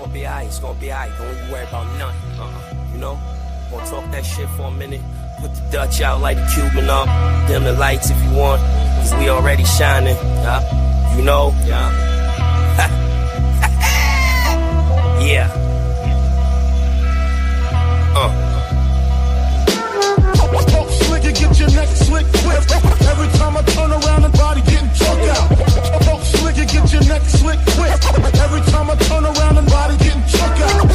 gonna be alright, it's gonna be alright. Don't even worry about nothing. You know? Gonna talk that shit for a minute. Put the Dutch out, light the Cuban up. Dim the lights if you want, cause we already shining. You know? Yeah. Slick and get your neck slick quick. Every time I turn around and body getting choked out. Slick and get your neck slick quick. Every time I turn around and body getting choked out.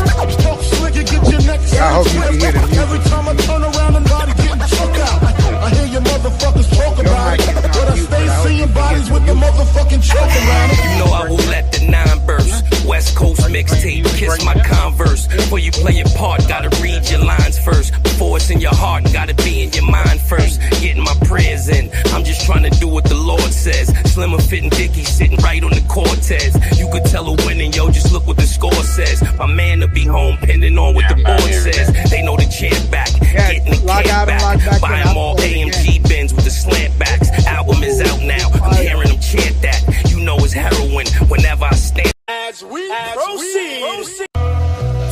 Slick and get your neck slick quick. Every time I turn around and body getting choked out. I hear your motherfuckers talk about it, but I stay seeing bodies with the motherfucking choke around it. You know I will let the 9 burst. West Coast mixtape, kiss my Converse. Before you play your part, gotta read your lines first. Before it's in your heart, gotta be in your mind first. Getting my prayers in, I'm just trying to do what the Lord says. Slimmer fitting Dickie sitting right on the Cortez. You could tell a winning, yo, just look what the score says. My man will be home, pending on what the board says. They know the champ back, getting the camp back. Buy them all AMG Benz with the slant backs. Album is out now, I'm hearing them chant that. You know it's heroin whenever I stand. As we proceed. It's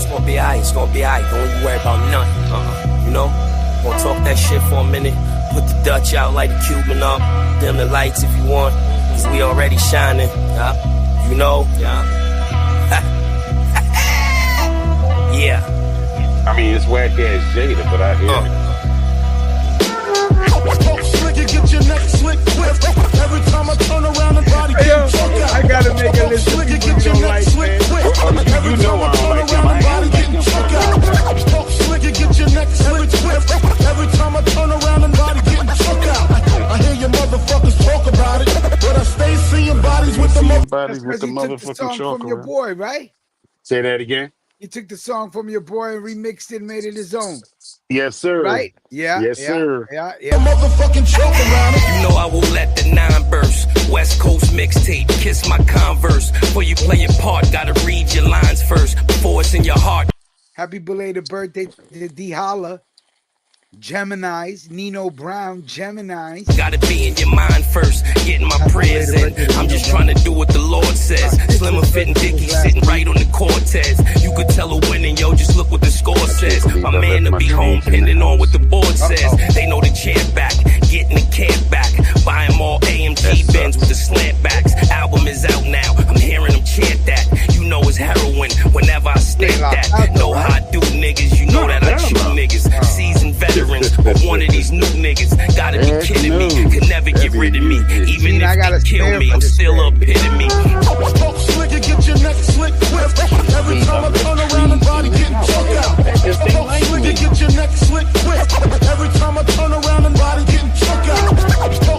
gonna be alright, it's gonna be alright. Don't even worry about nothing. You know? Gonna talk that shit for a minute. Put the Dutch out, light the Cuban up. Dim the lights if you want, cause we already shining. You know? I mean, it's whack ass Jada, but I hear it. Slick and get your neck slick quick. Every time I turn around and body getting choked out. I gotta make a list of people you don't like, man. Every time I turn around and body getting choked out. Slick and get your neck slick quick. Every time I turn around and body getting choked out. I hear your motherfuckers talk about it, but I stay seeing bodies with the motherfucking choke from your around. boy, right? Say that again. You took the song from your boy and remixed it and made it his own. Yes, sir. Right? Yeah. Yes, sir. Yeah. Motherfucking choke around it. You know I will let the 9 burst. West Coast mixtape, kiss my Converse. Before you play your part, gotta read your lines first. Before it's in your heart. Happy belated birthday to D Holla. Geminis, Nino Brown, Geminis. Gotta be in your mind first, getting my prayers in. I'm just trying to do what the Lord says. Slimmer fitting Dickie sitting right on the Cortez. You could tell a winning, yo, just look what the score says. My man will be home, pending on what the board says. They know the champ back, getting the camp back. Buy them all AMG Benz with the slant backs. Album is out now, I'm hearing them chant that. You know it's heroin whenever I stamp that. Know how I do niggas, you know that I chew niggas. Seasoned veterans. But one of these new niggas gotta be kidding me. Could never get rid of me. Even if they kill me, I'm still a epitome. Slick and get your neck slick quick. Every time I turn around and body getting choked out. Slick and get your neck slick quick. Every time I turn around and body getting choked out.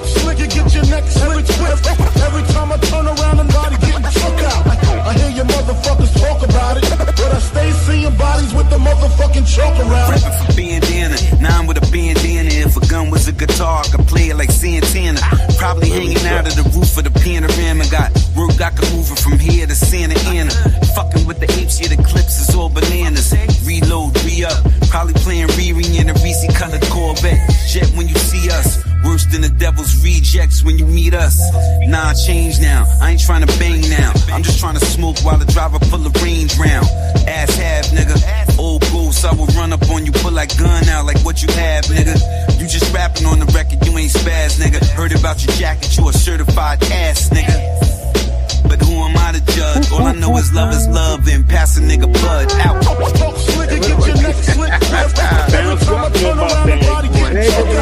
Slick and get your neck slick quick. Every time I turn around and body getting choked out. I hear your motherfuckers talk about it, but I stay seeing bodies with the motherfucking choke around it. Rapping for bandana, 9 with a bandana. If a gun was a guitar, I could play it like Santana. Probably hanging out of the roof of the panorama. Got work, I could move it from here to Santa Ana. Fucking with the apes, yeah, the clips is all bananas. Reload, re-up, probably playing Riri in a Reese colored Corvette. Jet when you see us, worse than the devil's rejects when you meet us. Nah, I changed now, I ain't trying to bang now. I'm just trying to smoke while the driver pull the range round. Ass half, nigga. Old ghost, I will run up on you, pull that gun out like what you have, nigga. You just rapping on the record, you ain't spaz, nigga. Heard about your jacket, you a certified ass, nigga. But who am I to judge? All I know is love and pass a nigga blood out. Slick and get your neck slick quick. Every time I turn around and body getting choked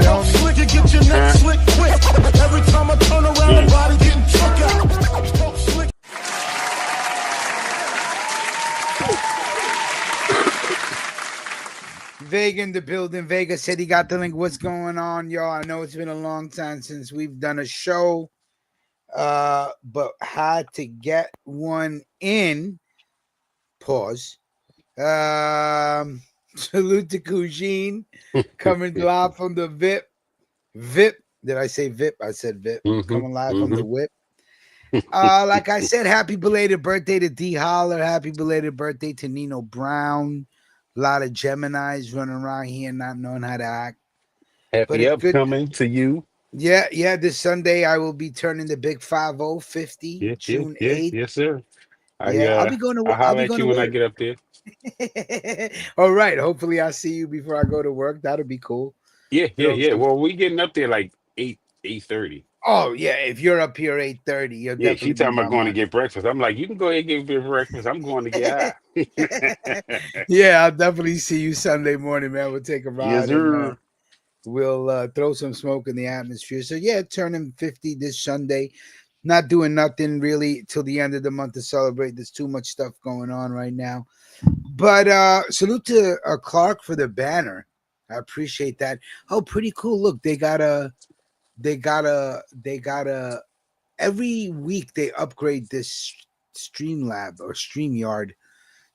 out. Slick and get your neck slick quick. Every time I turn around and body getting choked out. Slick. Vega in the building. Vega said he got the link. What's going on, y'all? I know it's been a long time since we've done a show, but had to get one in. Pause. Salute to Kujin, coming live from the VIP. Did I say VIP? I said VIP. Coming live from the whip. Like I said, happy belated birthday to D Holler. Happy belated birthday to Nino Brown. A lot of Geminis running around here not knowing how to act. Happy upcoming to you. Yeah. This Sunday I will be turning the big 50, June 8th. Yes, sir. Yeah, I'll be going to. I'll I'll holler be at going you to when I work. get up there. All right. Hopefully, I see you before I go to work. That'll be cool. Yeah, yeah, Throw yeah. some. Well, we getting up there like 8:30. Oh yeah, if you're up here 8:30, you'll Yeah, she definitely be talking about by going my. to get breakfast. I'm like, you can go ahead and get breakfast. I'm going to get high. Yeah, I'll definitely see you Sunday morning, man. We'll take a Yes, ride and sir. we'll throw some smoke in the atmosphere. So yeah, turning 50 this Sunday. Not doing nothing really till the end of the month to celebrate. There's too much stuff going on right now. But salute to Clark for the banner. I appreciate that. Oh, pretty cool. Look, they got a every week they upgrade this Streamlab or StreamYard.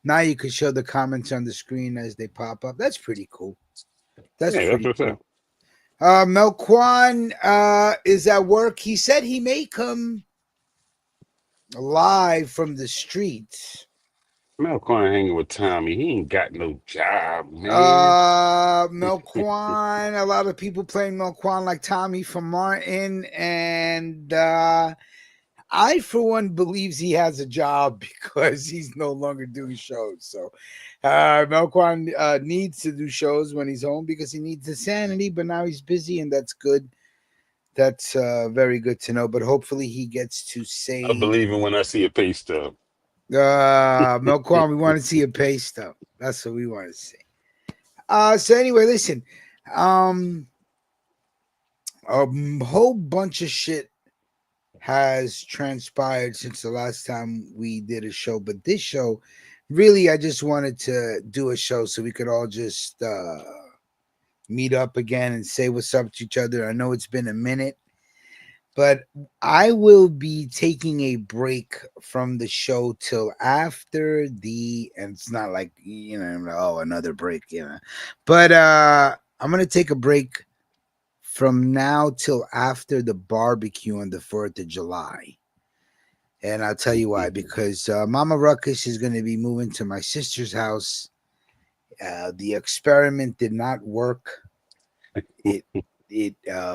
Now you can show the comments on the screen as they pop up. That's pretty cool. That's Yeah, that's pretty what's cool. up. Melquan is at work. He said he may come live from the streets. Mel Corn hanging with Tommy. He ain't got no job, man. Melquan, a lot of people playing Melquan like Tommy from Martin, and I, for one, believes he has a job because he's no longer doing shows. So Melquan needs to do shows when he's home because he needs the sanity, but now he's busy, and that's good. That's very good to know. But hopefully he gets to I say, believe him when I see a pay stub. Melquan, we want to see a pay stub. That's what we want to see. So anyway, listen, um, a whole bunch of shit has transpired since the last time we did a show, but this show, really, I just wanted to do a show so we could all just meet up again and say what's up to each other. I know it's been a minute, but I will be taking a break from the show till after and it's not like, oh, another break, but I'm gonna take a break from now till after the barbecue on the 4th of July. And I'll tell you why, because Mama Ruckus is going to be moving to my sister's house. The experiment did not work. It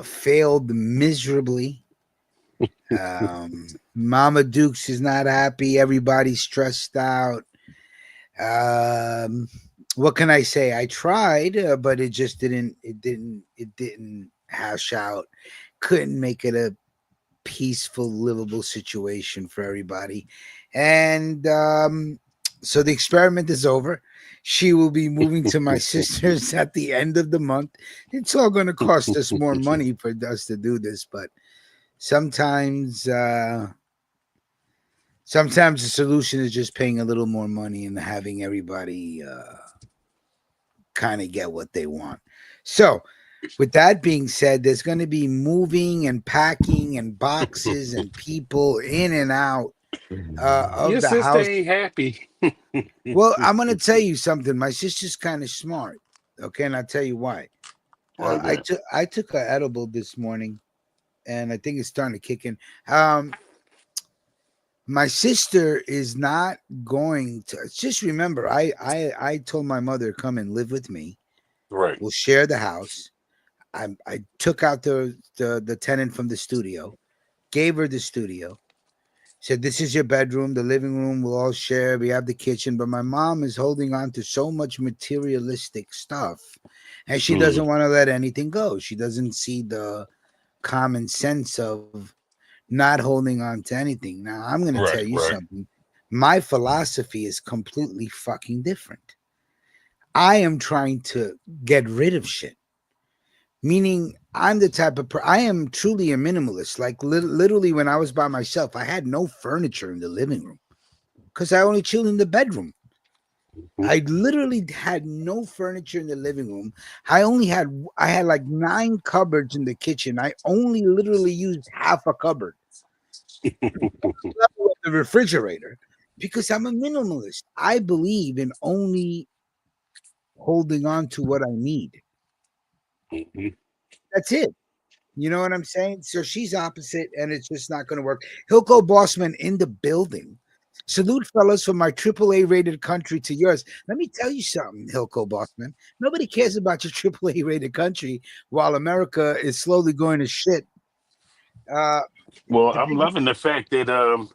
failed miserably. Mama Dukes is not happy. Everybody's stressed out. What can I say? I tried, but it just didn't. It didn't hash out. Couldn't make it a peaceful, livable situation for everybody. And so the experiment is over. She will be moving to my sister's at the end of the month. It's all going to cost us more money for us to do this, but sometimes sometimes the solution is just paying a little more money and having everybody kind of get what they want. So with that being said, there's going to be moving and packing and boxes and people in and out Your of the sister house. ain't happy. Well, I'm going to tell you something. My sister's kind of smart. Okay. And I'll tell you why. Okay. I took an edible this morning and I think it's starting to kick in. My sister is not going to just remember, I told my mother, come and live with me. Right. We'll share the house. I took out the tenant from the studio, gave her the studio, said, this is your bedroom, the living room, we'll all share. We have the kitchen. But my mom is holding on to so much materialistic stuff and she doesn't want to let anything go. She doesn't see the common sense of not holding on to anything. Now, I'm going to tell Right. you Right. something. My philosophy is completely fucking different. I am trying to get rid of shit. Meaning, I'm the type of I am truly a minimalist. Like literally, when I was by myself, I had no furniture in the living room because I only chilled in the bedroom. I literally had no furniture in the living room. I had like 9 cupboards in the kitchen. I only literally used half a cupboard. The refrigerator, because I'm a minimalist. I believe in only holding on to what I need. That's it. You know what I'm saying? So she's opposite, and it's just not going to work. Hilco Bossman in the building. Salute, fellas, from my AAA rated country to yours. Let me tell you something, Hilco Bossman. Nobody cares about your AAA rated country while America is slowly going to shit. Well, The I'm big, loving the fact that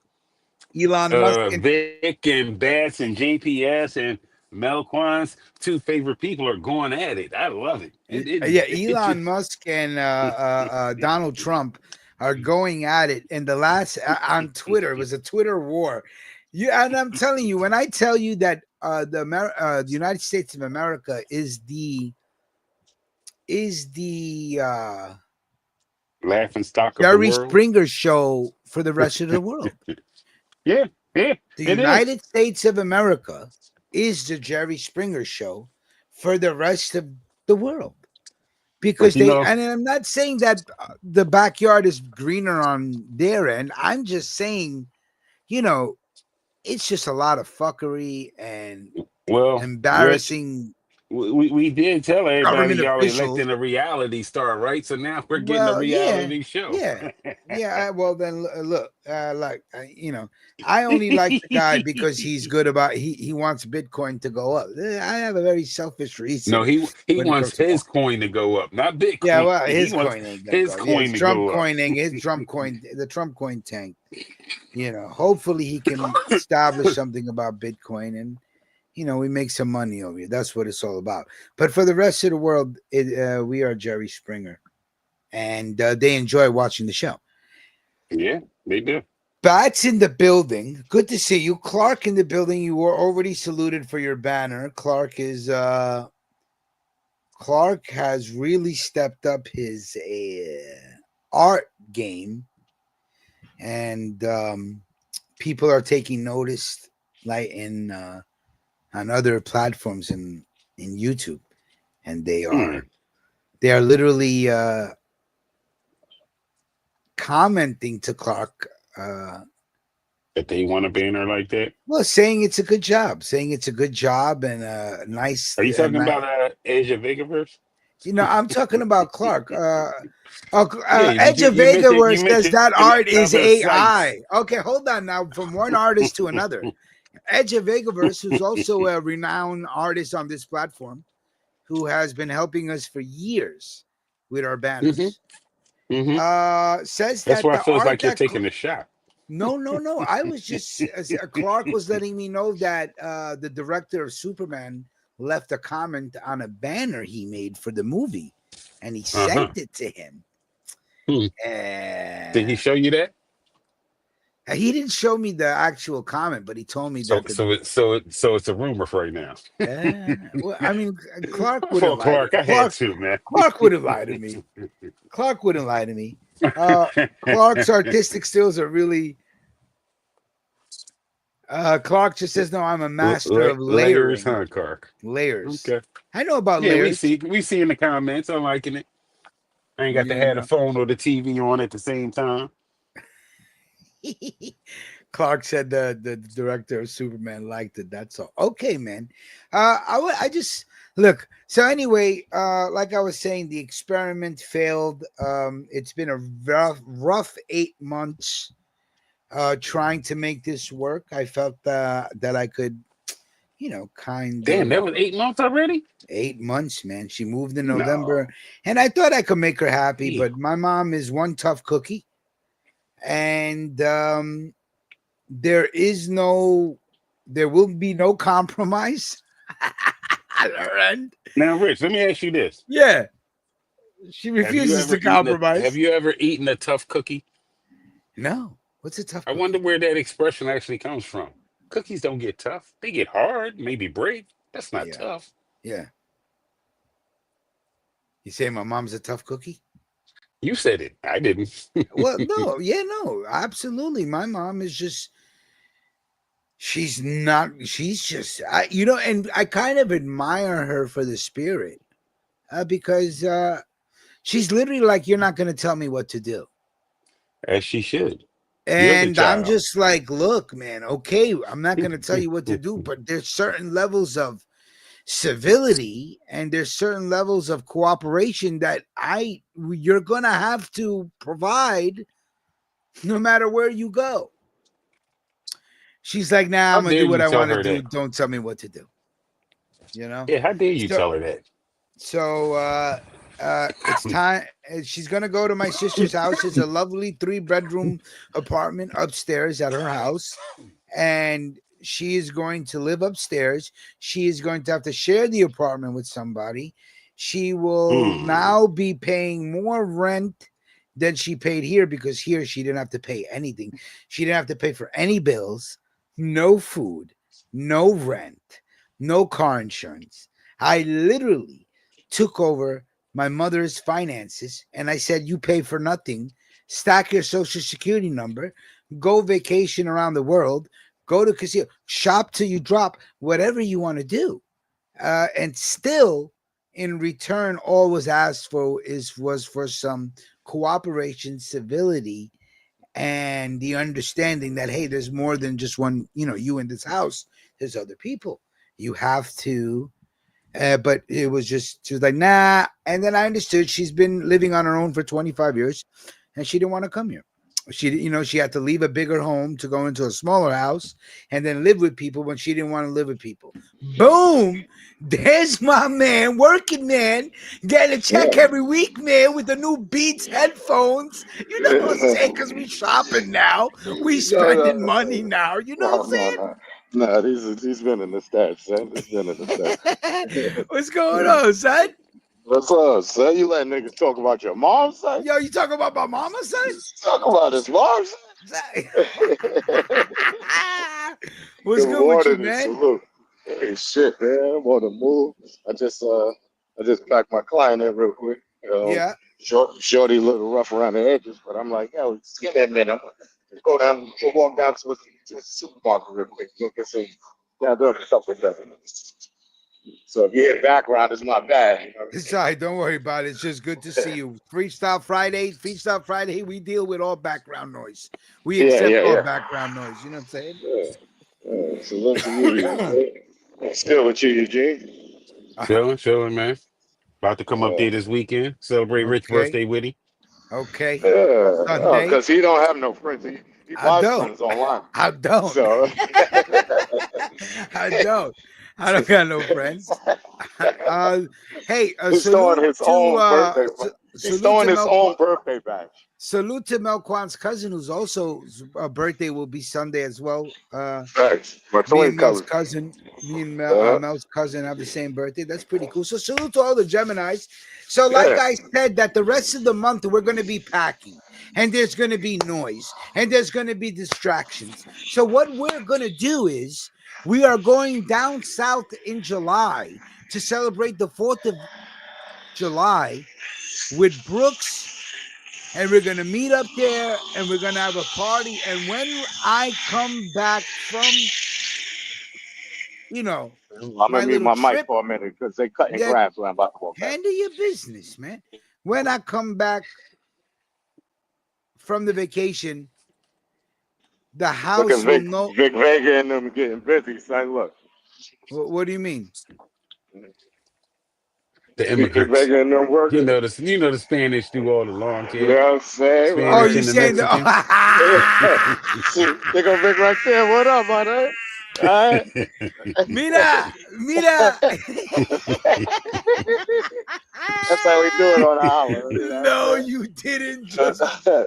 Elon Musk and Vic and Bats and JPS and Melquan's two favorite people are going at it. I love it. yeah, It Elon just Musk and Donald Trump are going at it in the last on Twitter. It was a Twitter war. And I'm telling you, when I tell you that the United States of America is the laughing stock of the Jerry world. Springer show for the rest of the world. Yeah, The it is. United States of America is the Jerry Springer show for the rest of the world. Because But you they, know, and I'm not saying that the backyard is greener on their end. I'm just saying, it's just a lot of fuckery and well, Rich, embarrassing we did tell everybody government y'all officials. electing a reality star, right? So now we're getting a Well, yeah, reality show. yeah, yeah. Well, then look, I only like the guy because he's good about he wants Bitcoin to go up. I have a very selfish No, reason he when it wants comes to his coin to go up, not yeah. Bitcoin. Well, He his wants coin ain't gonna his go. Yeah, coin to go up. His Trump coin, the Trump coin tank. Hopefully he can establish something about Bitcoin and we make some money over here. That's what it's all about. But for the rest of the world, we are Jerry Springer, and they enjoy watching the show. Yeah, they do. Bats in the building. Good to see you, Clark. In the building, you were already saluted for your banner. Clark has really stepped up his art game, and people are taking notice, like in on other platforms in YouTube, and they are literally commenting to Clark. That they want a banner like that. Well, saying it's a good job, and nice. Are you talking about Asia Vegaverse? I'm talking about Clark. Yeah, but Edge of you Vegaverse says mentioned that art is other sites. AI. Okay, hold on now. From one artist to another, Edge of Vegaverse, who's also a renowned artist on this platform, who has been helping us for years with our banners, says That's that why it the feels art like you're that taking a shot. no. I was just Clark was letting me know that the director of Superman left a comment on a banner he made for the movie, and he sent it to him. Did he show you that? He didn't show me the actual comment, but he told me that. So it's a rumor for right now. Well, I mean, Clark would have For lied. Clark, I had to, man. Clark wouldn't lie to me. Clark wouldn't lie to me. Clark's artistic skills are really. Clark just says, "No, I'm a master of Layers, layering." huh, Clark? Layers. Okay. I know about Yeah, layers. we see in the comments. I'm liking it. I ain't got to have the phone or the TV on at the same time. Clark said the director of Superman liked it. That's all. Okay, man. I just look. So anyway, like I was saying, the experiment failed. It's been a rough 8 months trying to make this work. I felt that I could, kind Damn, of. that was 8 months already? 8 months, man. She moved in No. November, and I thought I could make her happy, Yeah. but my mom is one tough cookie, and there will be no compromise at her end. Now, Rich, let me ask you this. Yeah, she refuses to compromise. Have you ever eaten a tough cookie? No. What's a tough cookie? I wonder where that expression actually comes from. Cookies don't get tough. They get hard, maybe break. That's not tough. Yeah. You say my mom's a tough cookie? You said it. I didn't. Well, no. Yeah, no. Absolutely. My mom is just. She's just, and I kind of admire her for the spirit because she's literally like, you're not going to tell me what to do. As she should. And I'm just like, look, man, okay, I'm not going to tell you what to do, but there's certain levels of civility and there's certain levels of cooperation that you're going to have to provide no matter where you go. She's like, nah, I'm going to do what I want to do. Don't tell me what to do. Yeah, how dare you tell her that? So it's time. And she's gonna go to my sister's house. It's a lovely 3 bedroom apartment upstairs at her house, and she is going to live upstairs. She is going to have to share the apartment with somebody. She will Hmm. now be paying more rent than she paid here, because here she didn't have to pay anything. She didn't have to pay for any bills, no food, no rent, no car insurance. I literally took over my mother's finances and I said, "You pay for nothing. Stack your social security number, go vacation around the world, go to casino, shop till you drop, whatever you want to do." And still, in return, all was asked for was for some cooperation, civility, and the understanding that, hey, there's more than just one, you in this house. There's other people. You have to. But it was just, she was like, nah. And then I understood she's been living on her own for 25 years and she didn't want to come here. She had to leave a bigger home to go into a smaller house and then live with people when she didn't want to live with people. Boom! There's my man, working man, getting a check Yeah. every week, man, with the new Beats headphones. You know what I'm saying? Because we shopping now, we No, no, spending money now. You know no, what no, no. No, he's been in the stats, son. He's been in the I'm stats. saying? What's going on, son? What's up, son? You let niggas talk about your mom, son? Yo, you talking about my mama, Talk about his mom, son? son? What's Good good with you, morning and man? salute. Hey, shit, man. I'm on the move. I just packed my client in real quick. Yeah. Shorty a little rough around the edges, but I'm like, yo, just give me a minute. I'm gonna go walk down to the supermarket real quick. Go get some down stuff with that. So if you hear background, it's not bad. You know what It's all right. Don't worry about it. It's just good to see you. Freestyle Friday, we deal with all background noise. We I mean? Yeah, accept yeah, all yeah. background noise. You know what I'm Yeah. Yeah. Salute to you, Eugene. Still with you, Eugene. saying? Chilling, chilling, man. About to come up Uh, there this weekend. Celebrate Rich Okay. birthday with him. Okay. yeah, Sunday. because he don't have no friends. He I buys don't. friends online. I don't. So I don't. I don't got no friends. Uh, hey, he's throwing his own birthday. He's salute throwing to his own birthday bash. Melquan's cousin, who's also birthday will be Sunday as well. Thanks. My Me twin and Mel's colors. cousin, Uh, Mel's cousin have the same birthday. That's pretty cool. So salute to all the Geminis. So, like yeah. I said, that the rest of the month we're going to be packing, and there's going to be noise, and there's going to be distractions. So, what we're going to do is we are going down south in July to celebrate the 4th of July with Brooks, and we're gonna meet up there and we're gonna have a party. And when I come back from, you know, I'm my gonna mute little my mic trip, for a minute because they cutting yeah, grass when I'm about to walk past. handle your business, man. When I come back from the vacation, the Look at house will Vic, know. Vic Vega and them getting busy. Son, look. What do you mean? The Vic immigrants. Vega and them working. You know the Spanish do all the lawn You care. know what I'm saying? Oh, Spanish Right. you and the saying the Mexicans. See, they go Vic right there. What up, man? All right. mira, mira. That's how we do it on the island. You know No, what you didn't just. I'm saying?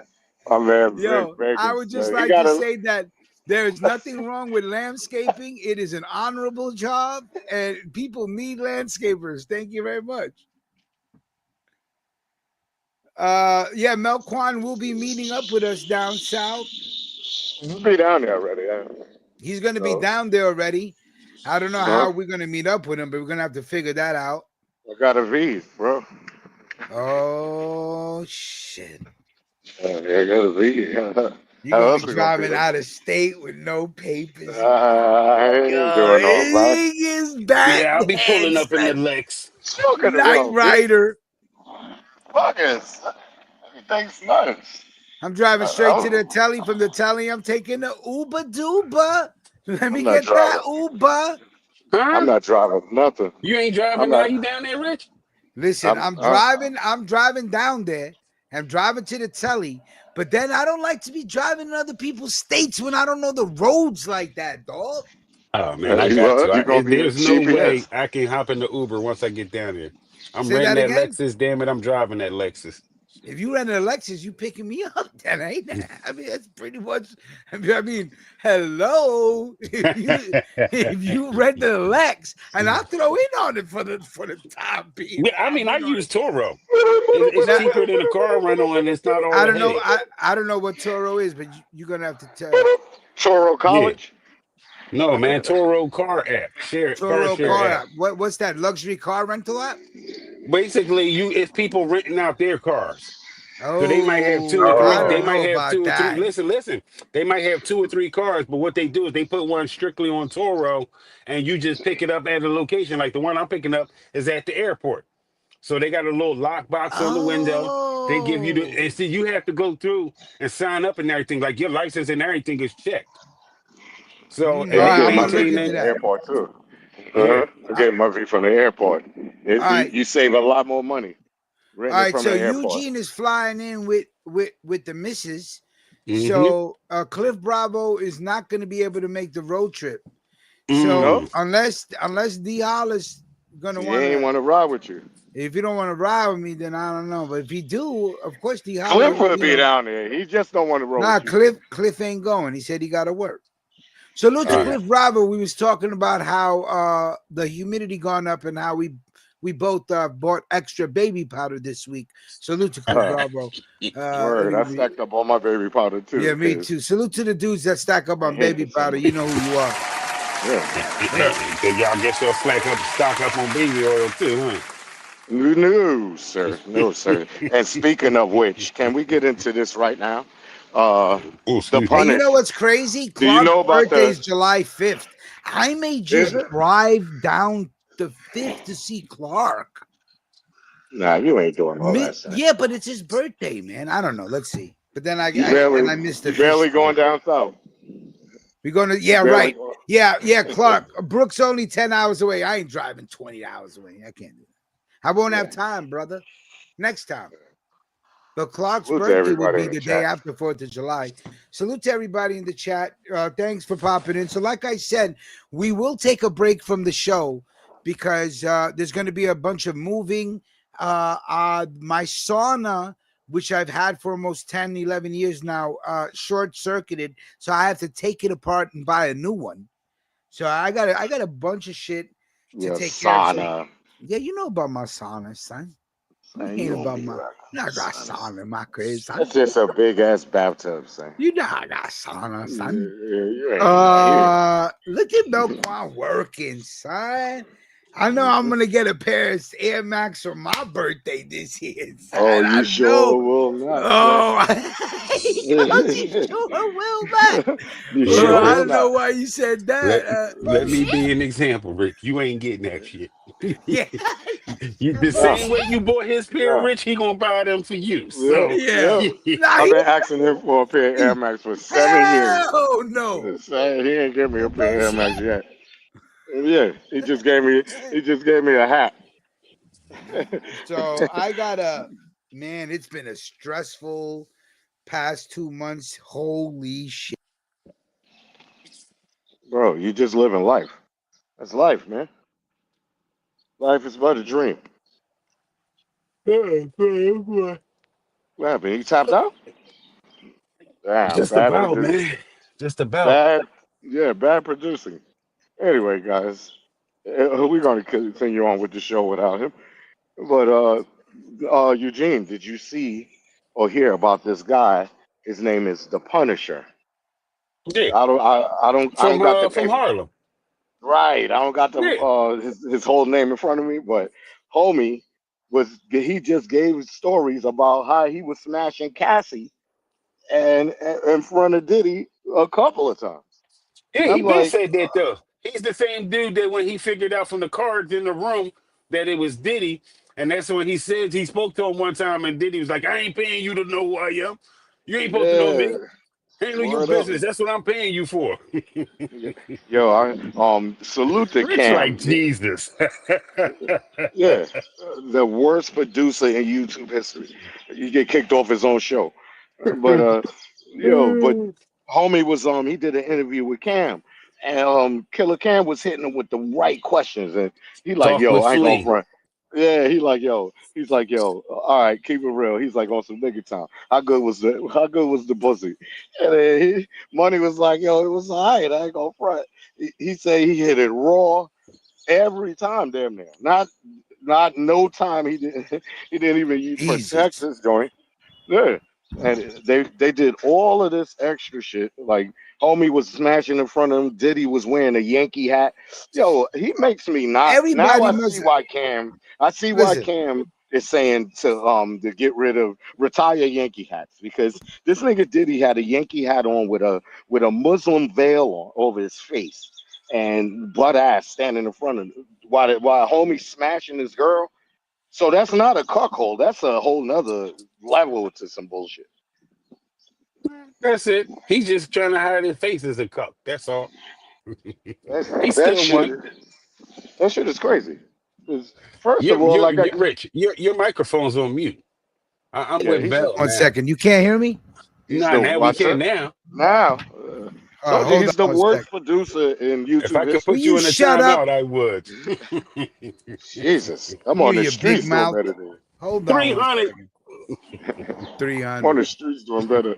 My man Vic Yo, I Vegas, would just he like got to a. say that there is nothing wrong with landscaping. It is an honorable job, and people need landscapers. Thank you very much. Yeah, Melquan will be meeting up with us down south. We'll be down there already. Yeah. He's going to be So, down there already. I don't know huh? how we're going to meet up with him, but we're going to have to figure that out. I got a V, bro. Oh shit! Yeah, I got a V. You're How gonna be else we gonna be driving there? out of state with no papers. I ain't Yo, doing all that. this is Yeah, I'll be Batman, pulling up in the son. Lex. Smoking it, Knight yo, V. Rider. Fucking, everything's nice. I'm driving straight to I'm, the telly. From the telly, I'm taking the Uber Duber. Let I'm me not get that driving. Uber. I'm Huh? not driving nothing. You ain't I'm driving now? not. You down there, Rich? Listen, I'm. I'm I'm driving. I'm driving down there. I'm driving to the telly. But then I don't like to be driving in other people's states when I don't know the roads like that, dog. Oh man, I got well, to. you're gonna be a There's no way GPS. I can hop in the Uber once I get down there. I'm Say renting that that again. Lexus. Damn it, I'm driving that Lexus. If you rent a Lexus, you picking me up, then ain't that? I mean, that's pretty much. I mean, hello. If you rent a Lex, and I'll throw in on it for the time being. Yeah, I mean, I You know, use Toro. It's now, cheaper than a car rental, and it's not all I the don't know. headache. I don't know what Toro is, but you're gonna have to tell Toro Yeah. College. No, man, Toro car app, car Toro share car app. app. What's that luxury car rental app? Basically, it's people renting out their cars. So they might have two or Oh, three. I They don't might know have about two or three. that. Listen. They might have two or three cars, but what they do is they put one strictly on Toro, and you just pick it up at a location. Like the one I'm picking up is at the airport. So they got a little lock box on the window. They give you the, Oh, and see, you have to go through and sign up and everything. Like your license and everything is checked. So Yeah, and I they get I'm gonna look monthly into from maintain the it. that. airport too. Yeah. I get monthly from the airport. All right, You save a lot more money all renting it right. from So the airport. Eugene is flying in with the missus. Mm-hmm. So Cliff Bravo is not going to be able to make the road trip. So No, Mm. unless D Hollis gonna he want ain't to, want to ride with you. if you don't want to ride with me, then I don't know. But if he do, of course D Cliff Hollis, will be down there. He just don't want to roll nah, with you. Cliff ain't going. He said he got to work. Salute to All Yeah. right. Cliff Bravo. We was talking about how the humidity gone up and how we both bought extra baby powder this week. Salute to Cliff Bravo. Word, I stacked up all my baby powder Yeah, too, me cause too. Salute to the dudes that stack up I on hate baby the powder. summer. You know who you are. Yeah. Then y'all get your stock up on baby oil too, huh? No, sir. No, sir. And speaking of which, can we get into this right now? Uh, Oh, the excuse Hey, me. you know punish. what's crazy? Do you Clark's know about birthday the? is July 5th. I may Is just it? drive down the 5th to see Clark. Nah, you ain't doing all that, son. Yeah, but it's his birthday, man. I don't know. Let's see. But then I missed the You fish barely fry. going down south. We're gonna, You yeah, barely right. going. Yeah, Clark. Brooks only 10 hours away. I ain't driving 20 hours away. I can't do that. I won't Yeah. have time, brother. Next time. But Clark's Salute to birthday will everybody be in the the day chat. after 4th of July. Salute to everybody in the chat. Thanks for popping in. So, like I said, we will take a break from the show because there's going to be a bunch of moving. My sauna, which I've had for almost 10, 11 years now, short circuited. So I have to take it apart and buy a new one. So I got a bunch of shit to Your take care of. So, sauna. yeah, you know about my sauna, son. You Man, you ain't don't about be my, right. not got Son. sauna in my crib, son. That's just a big ass bathtub, son. You know I got sauna, Yeah, son. you ain't. Nah, you. Look at Melquan working, son. I know I'm gonna get a pair of Air Max for my birthday this year, son. Oh, I you know. sure will not, son. Oh, he goes, he sure will not. You Hey, sure look, I will don't know not. why you said let that. let me be an example, Rick. You ain't getting that shit. Yeah, The No, same way you bought his pair, no. Rich, he gonna buy them for you. Yep, So yeah. yep. yeah. Nah, I've been asking him for a pair of Air Max for 7 years. hell no. He ain't give me a pair of Air Max yet. Yeah, he just gave me a hat. So I got man, it's been a stressful past 2 months. Holy shit. Bro, you just living life. That's life, man. Life is but a dream. What happened? He tapped out? Damn, Just bad about, produce. man. Just about. Bad, yeah, bad producing. Anyway, guys, we're going to continue on with the show without him. But Eugene, did you see or hear about this guy? His name is the Punisher. Yeah. I don't got the From paper. Harlem. Right, I don't got the Yeah. his whole name in front of me, but homie he just gave stories about how he was smashing Cassie and in front of Diddy a couple of times. Yeah, And he I'm been like, said that though. He's the same dude that when he figured out from the cards in the room that it was Diddy, and that's when he said he spoke to him one time, and Diddy was like, "I ain't paying you to know who I am. You ain't supposed to know yeah, me. Handle your word up. business. That's what I'm paying you for." Yo, I salute to Rich like Cam. Jesus. Yeah, the worst producer in YouTube history. You get kicked off his own show. But but homie was he did an interview with Cam, and Killer Cam was hitting him with the right questions, and he like, Talk yo, with I ain't gonna Flea. front. Yeah, he's like, yo, all right, keep it real. He's like on some nigga time. How good was the pussy? And then Money was like, yo, it was all right. I ain't gonna front. He said he hit it raw every time, damn near. Not no time he didn't he didn't even protect Jesus. his joint. Yeah. And they did all of this extra shit. Like homie was smashing in front of him. Diddy was wearing a Yankee hat. Yo, he makes me not now Everybody must I see why listen. Cam is saying to get rid of retire Yankee hats because this nigga Diddy had a Yankee hat on with a Muslim veil on over his face and butt ass standing in front of him while homie smashing his girl. So that's not a cuckold. That's a whole nother level to some bullshit. That's it. He's just trying to hide his face as a cuck. That's all. He's That still shit, one. that shit is crazy. 'Cause first of all, like, You're Rich. Your microphone's on mute. I'm yeah, with he's Bell One now. second. You can't hear me? he's Nah, the now we what's can it now. now. Told you Hold on he's the one worst second. producer in If YouTube I could history. Will put you you in a shut up? timeout, I would. Jesus, I'm You, on the your big streets doing mouth. better than Hold on one 300. second. I'm on the 300. streets doing better.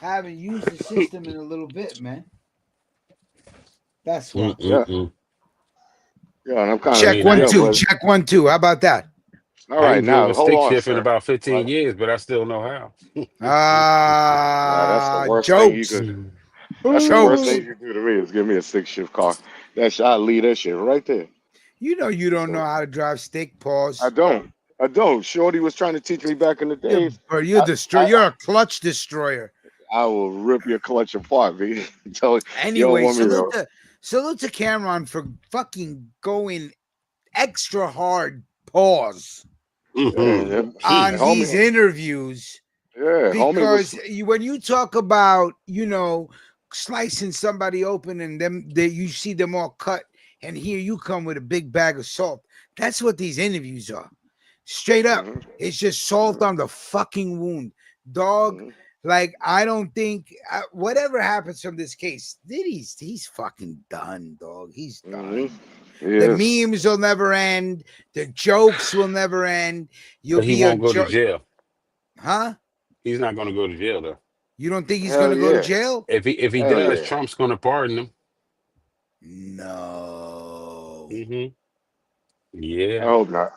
I haven't used the system in a little bit, man. That's why. Yeah, Mm-mm-mm. yeah, and I'm kind I of Check mean, one, I yeah, ain't two. but Check 1, 2. How about that? all I right ain't drove now, a hold stick on, shift in sir. about 15 Like, years, but I still know how. that's the worst thing you Jokes. could. That's the worst Jokes. thing you do to me is give me a 6 shift car. I'll leave that shit right there. You know you don't know So how to drive stick. I Pause. don't. I don't. Shorty was trying to teach me back in the You're, days. bro, you're I, destroy. I, You're a clutch destroyer. I will rip your clutch apart, B. Tell you don't Anyway, want me to. salute to Cameron for fucking going extra hard. Pause Mm-hmm. Yeah, He. on these homie. interviews Yeah, homie was. because when you talk about slicing somebody open and you see them all cut, and here you come with a big bag of salt. That's what these interviews are. Straight up, Mhm, it's just salt mhm, on the fucking wound, dog. mhm, Like I don't think whatever happens from this case, he's fucking done, dog. He's mhm. done. The Yes. memes will never end. The jokes will never end. You'll But he be a won't go to joke, jail. huh? He's not going to go to jail though. You don't think he's Hell gonna go to yeah. jail? If he Hell does, yeah. Trump's going to pardon him. No. Mm-hmm. I Yeah. hope not.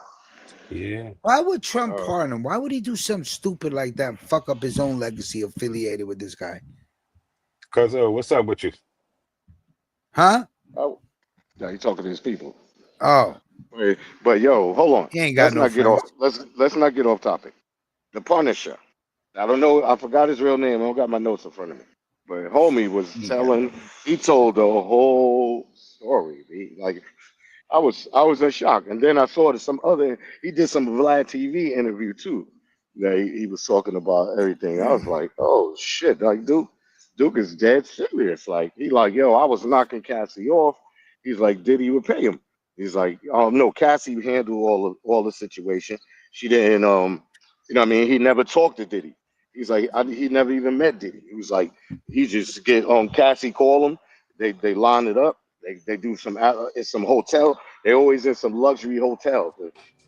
Yeah. Why would Trump Uh, pardon him? Why would he do something stupid like that and fuck up his own legacy affiliated with this guy? Cause what's up with you? Huh? oh, now you talking to his people. Oh, But yo, hold on. he ain't got no friends. Let's not get off topic. The Punisher. I don't know. I forgot his real name. I don't got my notes in front of me. But homie was He ain't got no telling. He told the whole story. Like I was in shock. And then I saw that he did some Vlad TV interview too. That he was talking about everything. I was like, oh shit, like Duke is dead serious. Like he like, yo, I was knocking Cassie off. He's like, Diddy would pay him. He's like, oh no, Cassie handled all the situation. She didn't you know what I mean? He never talked to Diddy. He's like, he never even met Diddy. He was like, he just get Cassie call him. They line it up. They do it's some hotel. They always in some luxury hotels.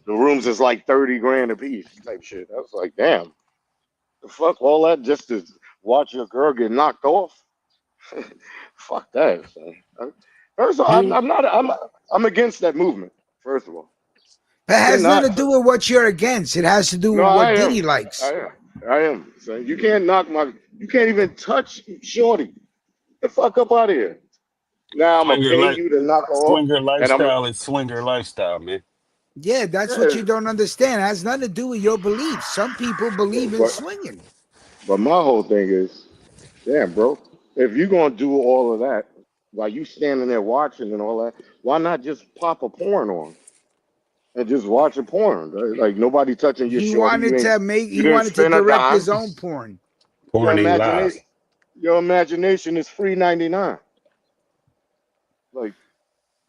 The rooms is like 30 grand a piece type shit. I was like, damn, the fuck all that just to watch your girl get knocked off? Fuck that. Son. First of all, Hmm. I'm against that movement. First of all, That you has nothing cannot. to do with what you're against. It has to do No, with I what Diddy am. I likes. am. I am. So you can't knock my. You can't even touch Shorty. The fuck up out of here. Now I'm gonna Swinger pay life, you to knock her off, swinger and I'm. lifestyle is swinger lifestyle, man. Yeah, that's what Yeah, you don't understand. It has nothing to do with your beliefs. Some people believe in but swinging. my whole thing is, damn, bro, if you're gonna do all of that while you standing there watching and all that, why not just pop a porn on and just watch a porn? Right? Like nobody touching your shorty. You He didn't wanted to spend a direct dime. his own porn. Your Porn ain't live. imagination, your imagination is free 99. Like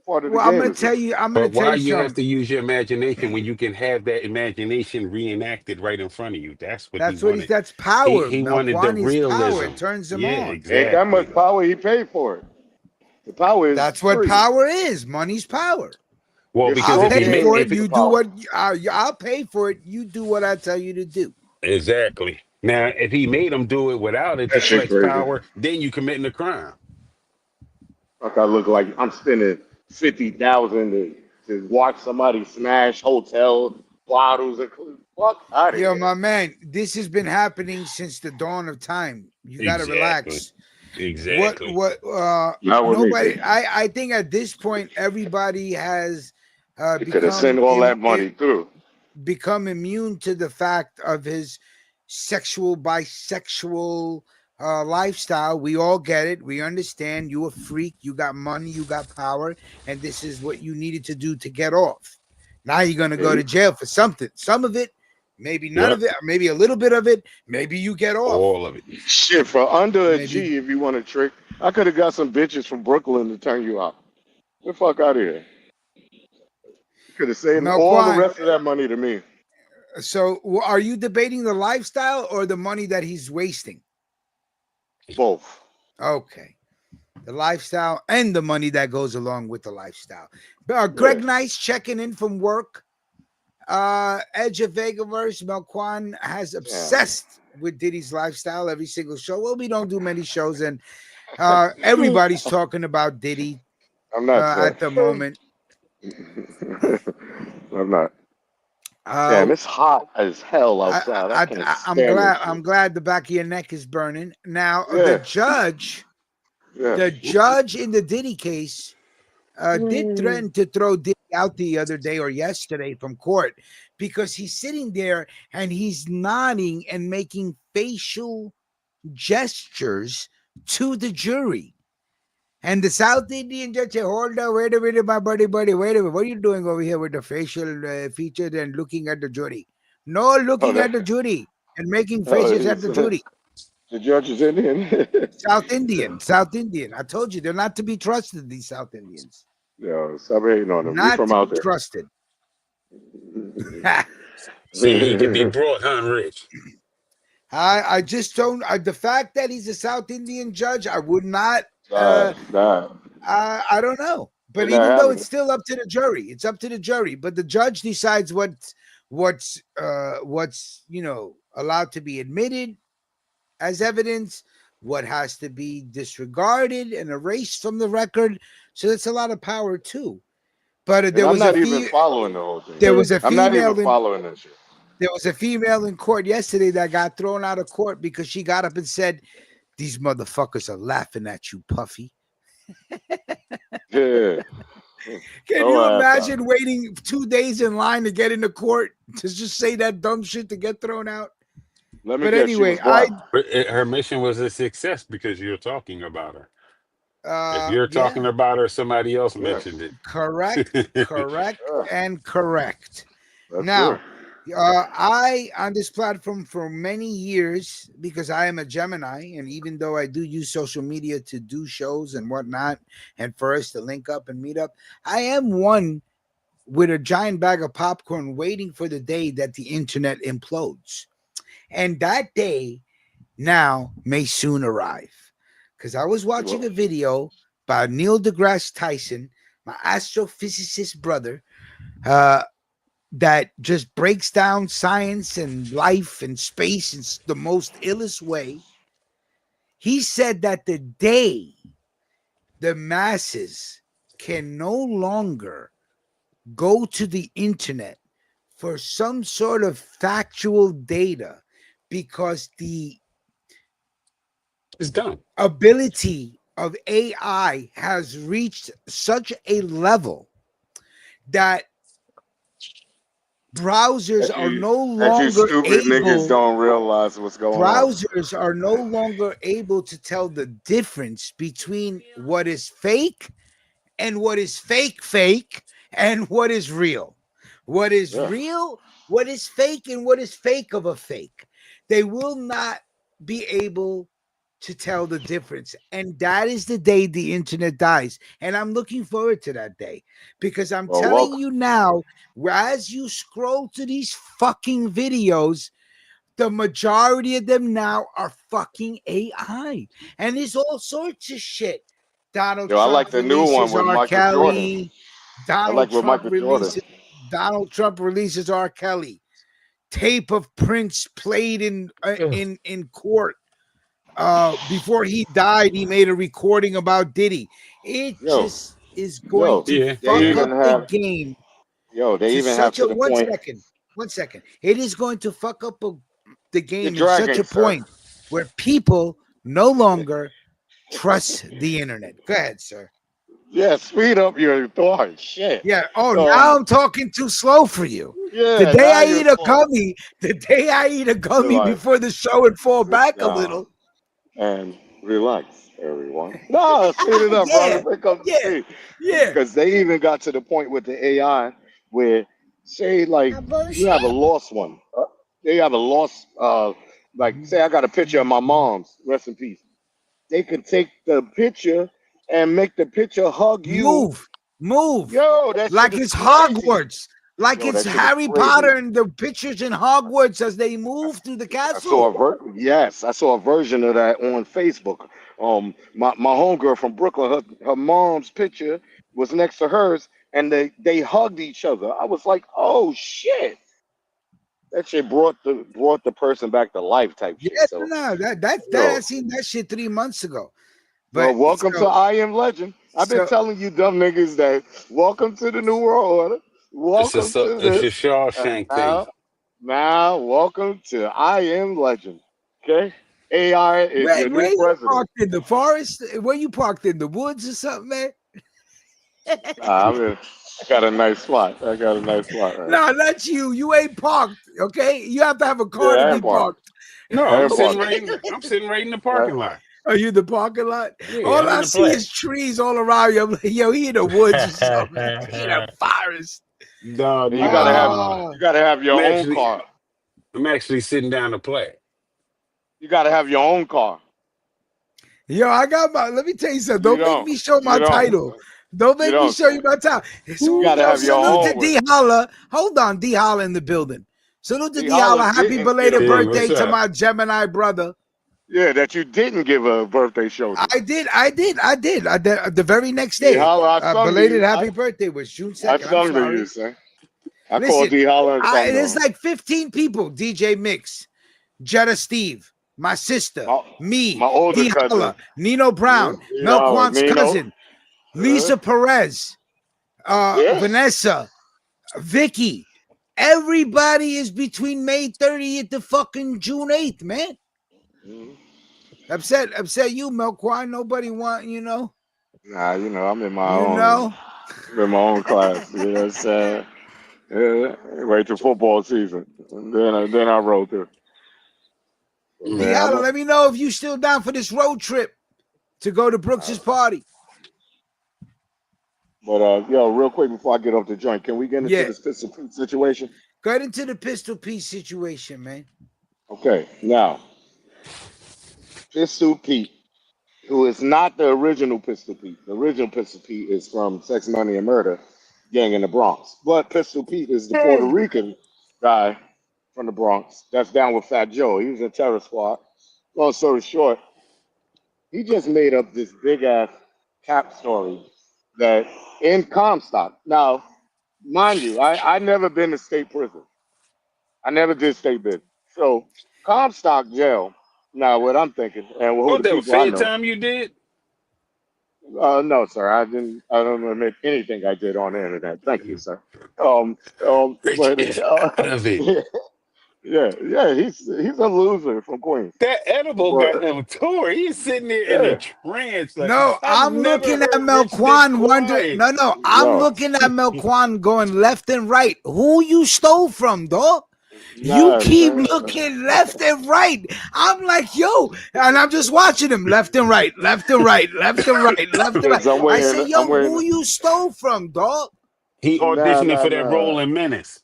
part of the Well, I'm game gonna is that. tell you, I'm gonna But tell why you you have something. to use your imagination when you can have that imagination reenacted right in front of you? That's what he wanted. That's He power. he wanted the Melquani's power. realism. It turns him Yeah, on. Ain't that exactly. much power he paid for it. The power is That's what free. power is. Money's power. Well, You're because I'll if still he pay made paying for if it. for he, the You do power. what I'll pay for it. You do what I tell you to do. exactly now if he made him do it without it to That shit flex crazy. power, then you committing a crime. Fuck, I look like I'm spending 50,000 to watch somebody smash hotel bottles and fuck out of Yo, here. my man, this has been happening since the dawn of time. You gotta Exactly. relax. Exactly. What Not with me, nobody baby. I think at this point everybody has You could have sent all that money through. become immune to the fact of his sexual bisexual lifestyle. We all get it. We understand. You a freak. You got money. You got power, and this is what you needed to do to get off. Now you're gonna Yeah, go to jail for something. Some of it, maybe none Yep. of it, maybe a little bit of it. Maybe you get off. All of it. shit, for under a Maybe G, if you want to trick, I could have got some bitches from Brooklyn to turn you out. Get the fuck out of here. You could have saved all the Melquan. rest of that money to me. So, are you debating the lifestyle or the money that he's wasting? Both. Okay. The lifestyle and the money that goes along with the lifestyle. Yeah. Greg Nice checking in from work. Edge of Vegaverse, Melquan has Yeah. obsessed with Diddy's lifestyle every single show. Well, we don't do many shows, and everybody's talking about Diddy I'm not, sir. at the moment. I'm not. Uh, Damn, it's hot as hell outside. I can't I'm stand this glad. shit. I'm glad the back of your neck is burning. Now, Yeah. Yeah. the judge in the Diddy case, did threaten to throw Diddy out the other day or yesterday from court because he's sitting there and he's nodding and making facial gestures to the jury. And the South Indian judge said, hold on, wait a minute, my buddy, wait a minute. What are you doing over here with the facial features and looking at the jury? No, Oh, looking that. at the jury and making Oh, faces at the jury. the judge is Indian. South Indian, South Indian. I told you, they're not to be trusted, these South Indians. Yo, stop hating on him. We Not from to out be there. trusted. See, he could be brought, huh, Rich? I just don't. The fact that he's a South Indian judge, I would not. Nah, I don't know. they're But not even though having it's it. still up to the jury, it's up to the jury. But the judge decides what's allowed to be admitted as evidence, what has to be disregarded and erased from the record. So that's a lot of power too. But And I'm not even following the whole thing. there was a I'm not even female in following that shit. there was a female in court yesterday that got thrown out of court because she got up and said, "These motherfuckers are laughing at you, Puffy." Yeah. Can Oh, you ass out. imagine waiting 2 days in line to get into court to just say that dumb shit to get thrown out? Let me But guess, she anyway, was black. Her mission was a success because you're talking about her. If you're yeah, talking about her, somebody else Yeah. mentioned correct, it. and correct. That's Now, true. I on this platform for many years because I am a Gemini, and even though I do use social media to do shows and whatnot, and for us to link up and meet up, I am one with a giant bag of popcorn waiting for the day that the internet implodes. And that day now may soon arrive. Because I was watching a video by Neil deGrasse Tyson, my astrophysicist brother, that just breaks down science and life and space in the most illest way. He said that the day the masses can no longer go to the internet for some sort of factual data because the It's done. ability of AI has reached such a level that browsers are no That you longer stupid niggas able don't realize what's going on. browsers are no longer able to tell the difference between what is fake and what is fake and what is real. What is Yeah. real, what is fake, and what is fake of a fake. They will not be able to tell the difference. And that is the day the internet dies. And I'm looking forward to that day because I'm Well, telling welcome. you now, as you scroll to these fucking videos, the majority of them now are fucking AI. And there's all sorts of shit. Donald Yo, I like Trump the new one releases with R. Michael Jordan. Kelly. I like what Michael Jordan. Donald Trump releases R. Kelly. Tape of Prince played in court. Before he died, he made a recording about Diddy. It just is going to fuck up the game. They even have to the point. 1 second. It is going to fuck up the game You're dragging, in such a point where people no longer trust the internet. Go ahead, sir. Yeah, speed up your thought. Shit. Yeah. Oh, now I'm talking too slow for you. Yeah. The day I eat a gummy, before the show and fall back a little. And relax, everyone. No, speed it up, brother. Pick up the speed. Yeah. Because they even got to the point with the AI where, say, like, you have a lost one. They have a lost, like, say I got a picture of my mom's, rest in peace. They could take the picture and make the picture hug you. Move. Yo, that's like it's Hogwarts. Like it's Harry Potter and the pictures in Hogwarts as they move through the castle. I saw a version of that on Facebook. My homegirl from Brooklyn, her mom's picture was next to hers, and they hugged each other. I was like, oh shit. That shit brought the person back to life type shit. So, I seen that shit 3 months ago. But welcome to I Am Legend. I've been telling you dumb niggas that welcome to the New World Order. Welcome to this. It's a Shawshank thing. Now, welcome to I Am Legend. Okay? AI is your new president. Where you parked in the forest? Where you parked in the woods or something, man? I got a nice spot. Right? No, not you. You ain't parked, okay? You have to have a car to be parked. No, I'm sitting right in the parking lot. Are you in the parking lot? Yeah, all I see is trees all around you. I'm like, yo, he in the woods or something. He in a forest. No, you gotta have your own car. I'm actually sitting down to play. You gotta have your own car. Yo, I got let me tell you something. Don't make me show my title. Don't make me show you my title. You gotta have your own. Salute to D Holla. Hold on, D Holla in the building. Salute to D Holla. Happy belated birthday to my Gemini brother. Yeah, that you didn't give a birthday show to. I did. The very next day. Belated happy birthday was June 2nd. I sung to you, sir. I called D Holla. There's like 15 people. DJ Mix, Jetta Steve, my sister, me, my older D cousin, Holla, Nino Brown, Melquan's cousin, Lisa Perez, Vanessa, Vicky. Everybody is between May 30th to fucking June 8th, man. Upset you, Melquan. Nobody want, Nah, I'm in my own. I'm in my own class. You know what I'm saying? Yeah, wait till football season. And then I roll through. Let me know if you still down for this road trip to go to Brooks's party. But real quick before I get off the joint, can we get into this Pistol Pete situation? Get into the Pistol Pete situation, man. Okay, now Pistol Pete, who is not the original Pistol Pete. The original Pistol Pete is from Sex, Money, and Murder gang in the Bronx. But Pistol Pete is the Puerto Rican guy from the Bronx that's down with Fat Joe. He was in Terror Squad. Long story short, he just made up this big-ass cap story that in Comstock. Now, mind you, I never been to state prison. I never did state business. So, Comstock jail. Now, what I'm thinking, and who the people I know. Time you did? No, sir. I don't admit anything I did on the internet. Thank you, sir. Yeah. He's a loser from Queens. That edible got him tore. He's sitting there in a trance. Like, I'm looking at Melquan wondering. I'm looking at Melquan going left and right. Who you stole from, dog? You keep looking left and right. I'm like, yo, and I'm just watching him left and right, left and right, left and right, left and right. I say, yo, who you stole from, dog? He auditioning for that role in Menace.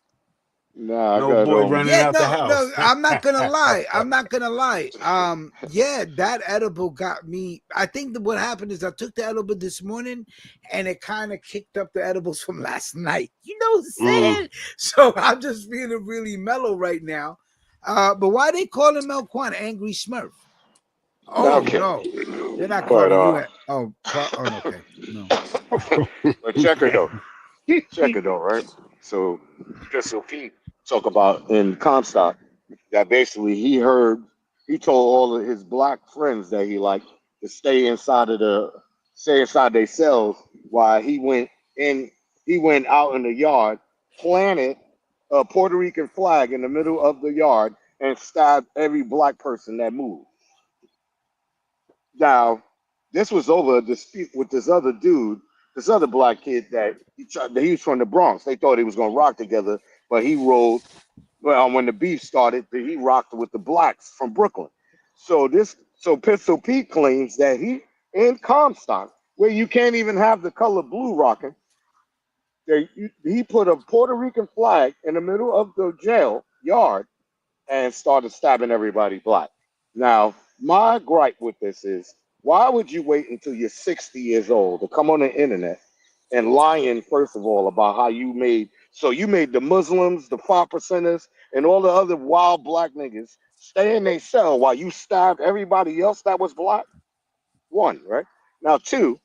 Nah, no boy running out the house. No, I'm not gonna lie. That edible got me. I think that what happened is I took the edible this morning, and it kind of kicked up the edibles from last night. You know what I'm saying? So I'm just feeling really mellow right now. But why they call him Melquan Angry Smurf? Oh no, they're not calling you. Okay, no. But check it though. Check it though, right? So Pistol Pete talk about in Comstock that basically he told all of his black friends that he liked to stay inside their cells while in he went out in the yard, planted a Puerto Rican flag in the middle of the yard and stabbed every black person that moved. Now, this was over a dispute with this other dude, this other black kid that he was from the Bronx. They thought he was gonna rock together, but he rolled. Well, when the beef started, he rocked with the blacks from Brooklyn. So Pistol Pete claims that he in Comstock, where you can't even have the color blue rocking, he put a Puerto Rican flag in the middle of the jail yard and started stabbing everybody black. Now, my gripe with this is why would you wait until you're 60 years old to come on the internet and lying, first of all, about how you made the Muslims, the 5%ers, and all the other wild black niggas stay in their cell while you stabbed everybody else that was black? One, right? Now, two,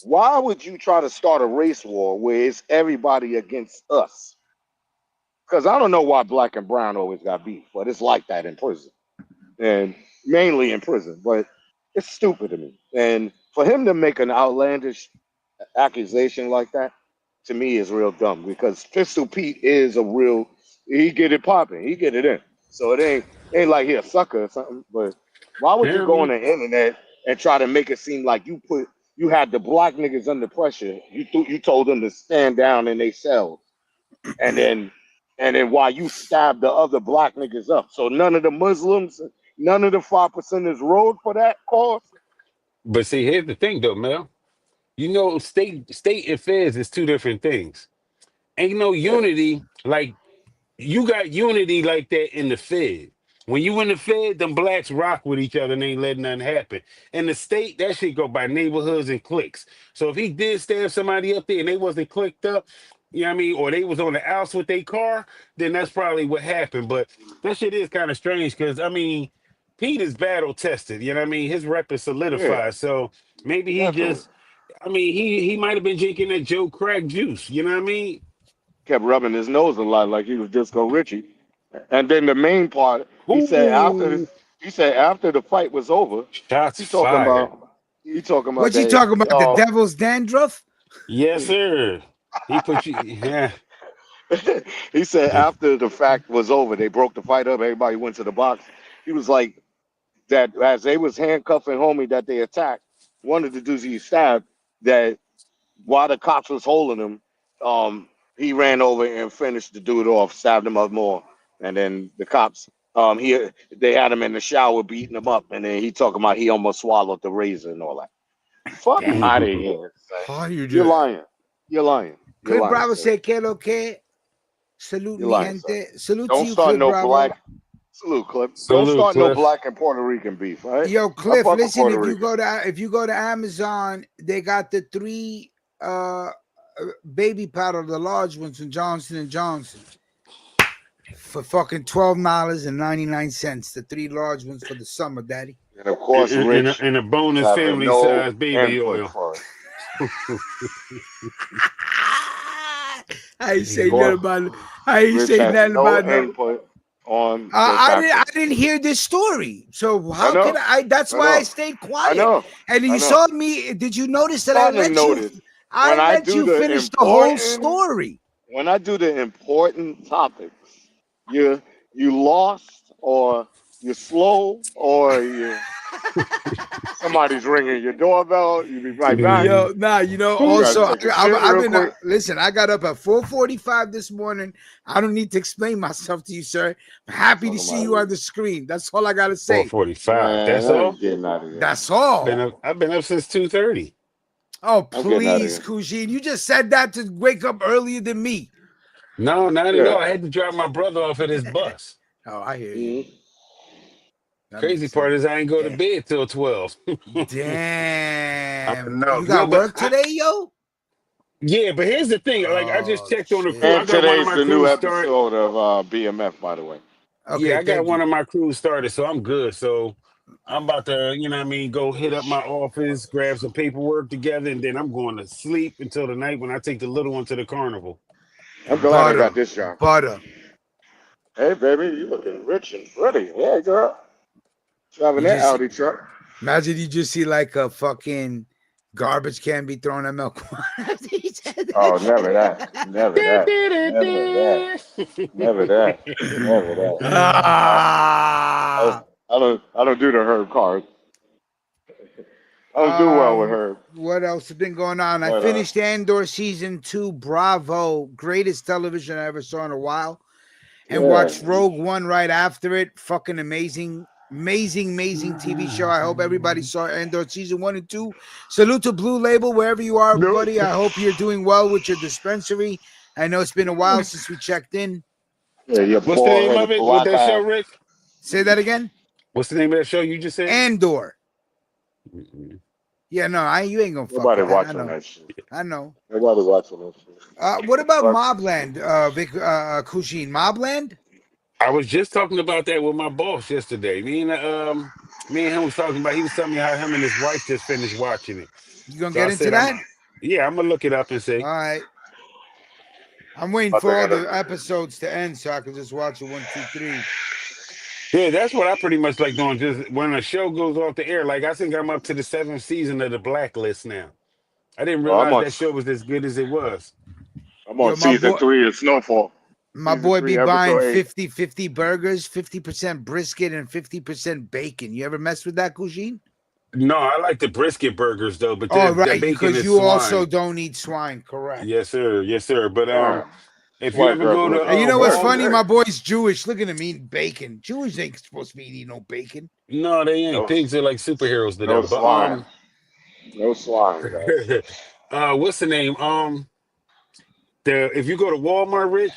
why would you try to start a race war where it's everybody against us? Because I don't know why black and brown always got beef, but it's like that in prison and mainly in prison. But it's stupid to me. And for him to make an outlandish accusation like that, to me, is real dumb because Pistol Pete is a real, he get it popping, he get it in. So it ain't like he a sucker or something. But why would you Yeah, I go on mean, the internet and try to make it seem like you had the black niggas under pressure? You told them to stand down in their cells and then while you stab the other black niggas up. So none of the Muslims, none of the 5%ers rode for that cause. but see, here's the thing, though, Mel. You know, state and feds is two different things. Ain't no Yeah, unity like you got unity like that in the Fed. When you in the Fed, them blacks rock with each other and ain't letting nothing happen. In the state, that shit go by neighborhoods and cliques. So if he did stab somebody up there and they wasn't clicked up, you know what I mean, or they was on the outs with their car, then that's probably what happened. But that shit is kind of strange because I mean, Pete is battle tested. You know what I mean? His rep is yeah, solidified. So maybe he definitely. just, I mean, he might have been drinking that Joe Crack juice. You know what I mean? Kept rubbing his nose a lot like he was Disco Richie. And then the main part, Ooh, he said after the fight was over, shots he talking fired. about he talking about What you that. talking about? The devil's dandruff? Yes, sir. He put you. Yeah. He said after the fact was over, they broke the fight up. Everybody went to the box. He was like that as they was handcuffing homie that they attacked. One of the dudes he stabbed that while the cops was holding him, he ran over and finished the dude off, stabbed him up more, and then the cops, they had him in the shower beating him up, and then he talking about he almost swallowed the razor and all that. Fuck Damn. out of here, son. How you You're do? lying. You're lying. You're Clip lying, Bravo sir. say que lo que. Salute You're mi lying, son. gente. Salute to Don't you, start Clip no Bravo. black. Salute, Cliff. Don't Salute, start no Cliff. black and Puerto Rican beef, all right? Yo, I Cliff, fuck with listen, Puerto Rican. if you go to Amazon, they got the three baby powder, the large ones from Johnson and Johnson. For fucking $12.99. The three large ones for the summer, daddy. And of course, Rich And a is bonus having family no size baby input oil. for it. I ain't say Boy, nothing about I ain't Rich say has nothing no about no. input on the I topic. didn't hear this story. So I how could know. I? That's I why I know. stayed I quiet. know. And I you know. saw me. Did you notice that I Starting to let you? notice I when I let do you the finish the whole important story. when I do the important topics, you lost or you're slow or you somebody's ringing your doorbell. You be right back. mm, Yo, nah, You gotta also, take a shit I've real been, quick. listen, I got up at 4:45 this morning. I don't need to explain myself to you, sir. I'm happy to Talking see you on about the screen. That's all I got to say. 4:45. man, That's I'm all. getting out of here. That's all. I've been up since 2:30. Oh, I'm getting out of please, here. Kujin. You just said that to wake up earlier than me. No, not at Yeah. all. I had to drop my brother off at his bus. Oh, I hear you. Mhm. That Crazy makes part sense. is I ain't go to Damn. bed till 12. I Damn. know. You Yeah, got but work today, yo? yeah, but here's the thing. Like I just Oh, checked on the crew. shit. I And got one of today's my the new crews start. episode of BMF, by the way. Yeah, Okay, I got thank one you. of my crews started, so I'm good. So I'm about to, you know what I mean, go hit up my office, grab some paperwork together, and then I'm going to sleep until the night when I take the little one to the carnival. I'm glad I Butter, got this job. butter. Hey, baby, you looking rich and pretty. Yeah, girl. Driving You that just Audi truck. imagine you just see like a fucking garbage can be thrown at milk. Oh, never that. Never that. Never that. Never that. Never that. Ah. I don't do the herb card. I don't do well with herb. What else has been going on? I But finished Andor season 2. Bravo, greatest television I ever saw in a while, and yeah. watched Rogue One right after it. Fucking amazing, amazing TV show. I hope everybody saw Andor season 1 and 2. Salute to Blue Label wherever you are, Nope. buddy. I hope you're doing well with your dispensary. I know it's been a while since we checked in. Yeah, your What's the name bald of headed it? What black that show, eye. Rick? Say that again. What's the name of that show you just said? Andor. Mm-mm. Yeah, no, you ain't gonna fuck Nobody with that. watching that shit. I know. Nobody watching that shit. What about Fuck. Mobland, Vic Kushin? Mobland? I was just talking about that with my boss yesterday. Me and him was talking about. He was telling me how him and his wife just finished watching it. You gonna So get I into said, that? I'm gonna look it up and All see. right. I'm waiting But for they all gotta- the episodes to end so I can just watch it 1, 2, 3. Yeah, that's what I pretty much like doing. Just when a show goes off the air, like I think I'm up to the 7th season of the Blacklist now. I didn't Oh, realize that show was as good as it was. I'm on Yo, season 3 of Snowfall. My Season boy 3, be buying episode 8. 50-50 burgers, 50% brisket, and 50% bacon. You ever mess with that, Kushin? No, I like the brisket burgers though, but Oh, the right, bacon because is you also swine. don't eat swine, correct. Yes, sir. Yes, sir. But if you White ever girls go to looking Hey, you know what's good. funny? My boy's Jewish. Look at him eating bacon. Jewish ain't supposed to be eating no bacon. no, they ain't. No, Pigs are like superheroes to no them. But swine. No swine, guys. what's the name? If you go to Walmart, Rich,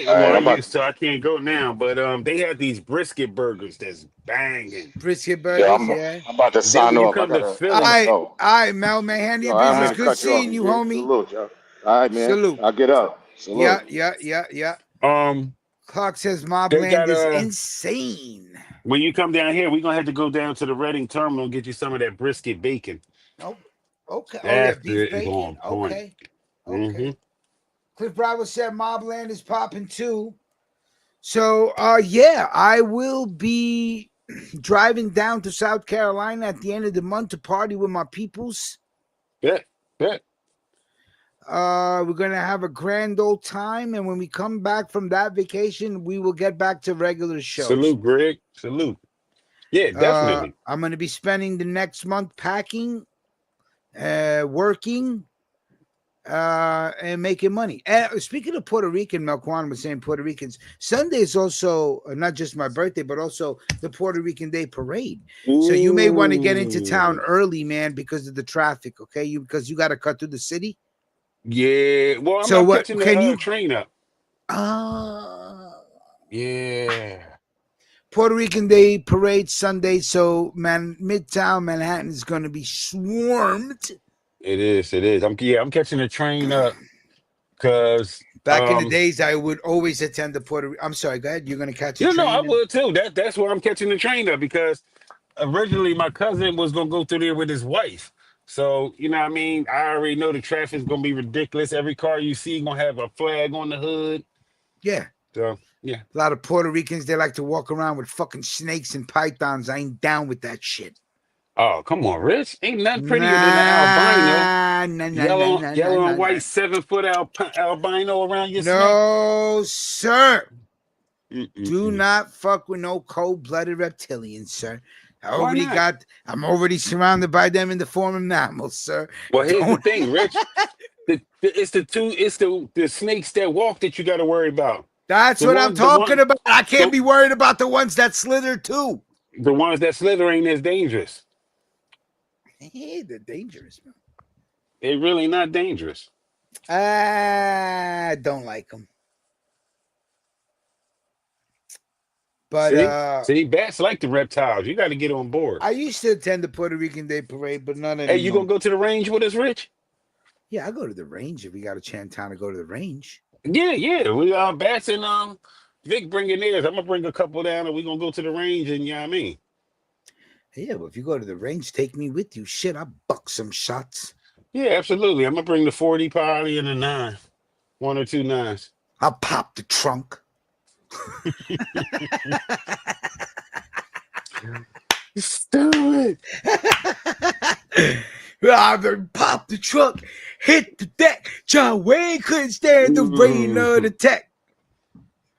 All right, I I'm about used to. I can't go now, but they had these brisket burgers that's banging. Brisket yeah, burgers, yeah. I'm about to Then sign when you off. I come to gotta fill them, go. All right, Mel, man. Hand Yo, your I had business. to Good cut you off. seeing you, homie. Salute, yo. All right, man. Salute. I'll get up. Salute. Yeah. um, Clock says they Mobland got is insane. when you come down here, we're gonna have to go down to the Reading terminal and get you some of that brisket bacon. Oh, okay. Oh, yeah, That's beef it bacon. on point. Okay. Mm-hmm. Cliff Bravo said Mobland is popping too. So, yeah, I will be driving down to South Carolina at the end of the month to party with my peoples. Bet. We're gonna have a grand old time, and when we come back from that vacation, we will get back to regular shows. Salute, Greg. Salute. Yeah, definitely. I'm gonna be spending the next month packing, working, and making money. And speaking of Puerto Rican, Melquan was saying Puerto Ricans. Sunday is also not just my birthday, but also the Puerto Rican Day Parade. Ooh. So you may want to get into town early, man, because of the traffic. Okay, because you got to cut through the city. Yeah. Well, I'm catching the train up. Yeah. Puerto Rican Day Parade Sunday. So, man, Midtown Manhattan is going to be swarmed. It is. I'm catching the train up because back in the days, I would always attend the Puerto Rican. I'm sorry, go ahead. You're going to catch a train? No, I would too. That's why I'm catching the train up because originally my cousin was gonna go through there with his wife. So, you know what I mean? I already know the traffic's gonna be ridiculous. Every car you see gonna have a flag on the hood. Yeah. So, yeah. A lot of Puerto Ricans, they like to walk around with fucking snakes and pythons. I ain't down with that shit. Oh, come on, Rich. Ain't nothing prettier than an albino. Yellow and white 7-foot albino around your neck. No, sir. Mm-mm-mm. Do not fuck with no cold-blooded reptilians, sir. I'm already surrounded by them in the form of mammals, sir. Well, here's the thing, Rich. It's the snakes that walk that you got to worry about. That's what I'm talking about. I can't be worried about the ones that slither too. The ones that slither ain't as dangerous. Hey, they're dangerous, man. They're really not dangerous. I don't like them. But see, bats like the reptiles. You got to get on board. I used to attend the Puerto Rican Day Parade, but none anymore. Hey, you gonna go to the range with us, Rich? Yeah, I go to the range if we got a chance time to go to the range. Yeah. We bats and Vic bringing theirs. I'm gonna bring a couple down, and we gonna go to the range, and you know what I mean. Yeah, but if you go to the range, take me with you. Shit, I'll buck some shots. Yeah, absolutely. I'm gonna bring the 40 probably and a 9. 1 or 2 9s. I'll pop the trunk. Stupid. I pop the trunk, hit the deck. John Wayne couldn't stand the rain or the tech.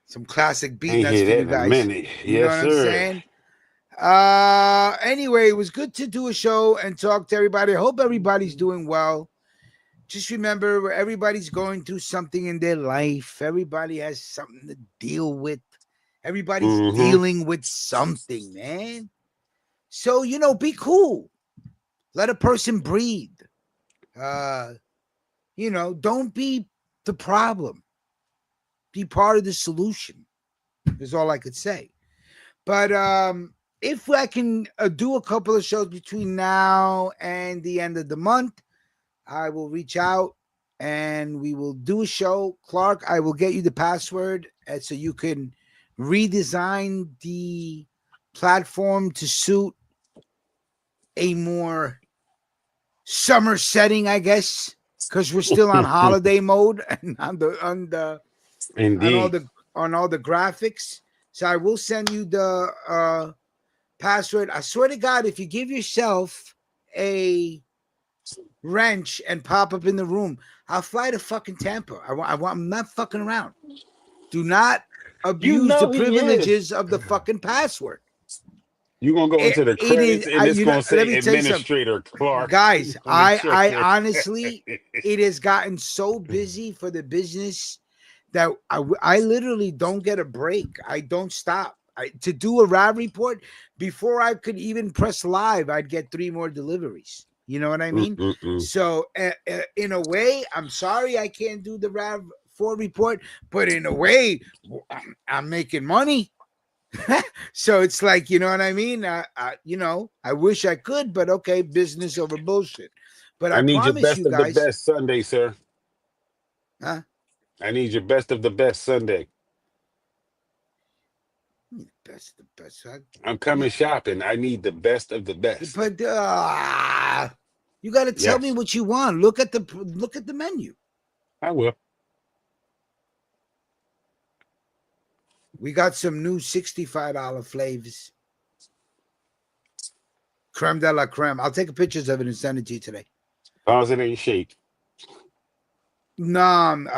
Some classic beat Ain't nuts hear for that you in a guys. minute. You know Yes, what I'm sir. saying? Anyway, it was good to do a show and talk to everybody. I hope everybody's doing well. Just remember, everybody's going through something in their life. Everybody has something to deal with. Everybody's dealing with something, man. So, be cool. Let a person breathe. Don't be the problem. Be part of the solution. Is all I could say. But if I can do a couple of shows between now and the end of the month, I will reach out and we will do a show. Clark, I will get you the password so you can redesign the platform to suit a more summer setting, I guess, because we're still on holiday mode and on Indeed. all the graphics. So I will send you the password. I swear to God, if you give yourself a wrench and pop up in the room, I'll fly to fucking Tampa. I'm not fucking around. Do not abuse the He is. privileges of the fucking password. You're gonna go into the It is. credits and it's gonna Let say me tell you something, Administrator Clark guys. on the I checker. honestly, it has gotten so busy for the business that I literally don't get a break. I don't stop. To do a RAV report, before I could even press live, I'd get 3 more deliveries. You know what I mean? So, in a way, I'm sorry I can't do the RAV4 report, but in a way, I'm making money. So it's like, you know what I mean? I wish I could, but okay, business over bullshit. But I I need your promise best you of the guys, best Sunday, sir. huh? I need your best of the best Sunday. Best, the best. I'm coming shopping. I need the best of the best. But you got to tell me Yes, what you want. Look at the menu. I will. We got some new $65 flavors. Creme de la creme. I'll take pictures of it and send it to you today. As it ain't shake. No,